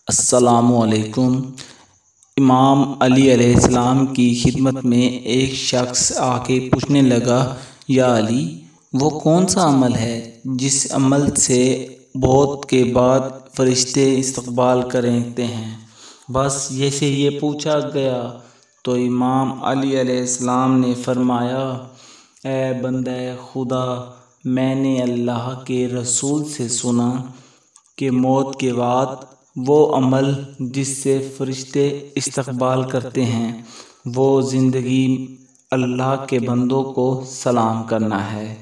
السلام علیکم۔ امام علی علیہ السلام کی خدمت میں ایک شخص آ کے پوچھنے لگا، یا علی، وہ کون سا عمل ہے جس عمل سے موت کے بعد فرشتے استقبال کرتے ہیں؟ بس جیسے یہ پوچھا گیا تو امام علی علیہ السلام نے فرمایا، اے بندہ خدا، میں نے اللہ کے رسول سے سنا کہ موت کے بعد وہ عمل جس سے فرشتے استقبال کرتے ہیں وہ زندگی اللہ کے بندوں کو سلام کرنا ہے۔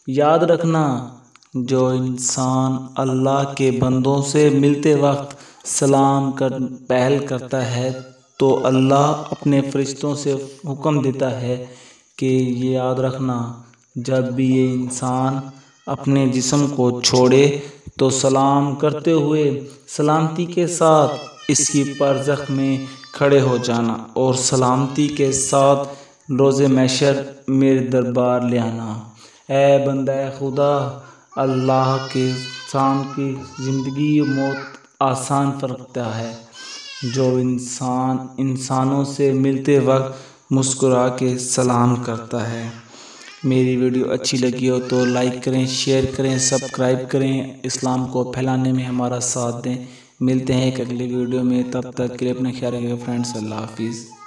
یاد رکھنا، جو انسان اللہ کے بندوں سے ملتے وقت سلام کر پہل کرتا ہے تو اللہ اپنے فرشتوں سے حکم دیتا ہے کہ یہ یاد رکھنا، جب بھی یہ انسان اپنے جسم کو چھوڑے تو سلام کرتے ہوئے سلامتی کے ساتھ اس کی برزخ میں کھڑے ہو جانا اور سلامتی کے ساتھ روز محشر میرے دربار لے آنا۔ اے بندہ خدا، اللہ کے انسان کی زندگی و موت آسان فرماتا ہے۔ جو انسان انسانوں سے ملتے وقت مسکرا کے سلام کرتا ہے۔ میری ویڈیو اچھی لگی ہو تو لائک کریں، شیئر کریں، سبسکرائب کریں، اسلام کو پھیلانے میں ہمارا ساتھ دیں۔ ملتے ہیں ایک اگلی ویڈیو میں، تب تک کے لیے اپنا خیال رکھیے فرینڈز۔ اللہ حافظ۔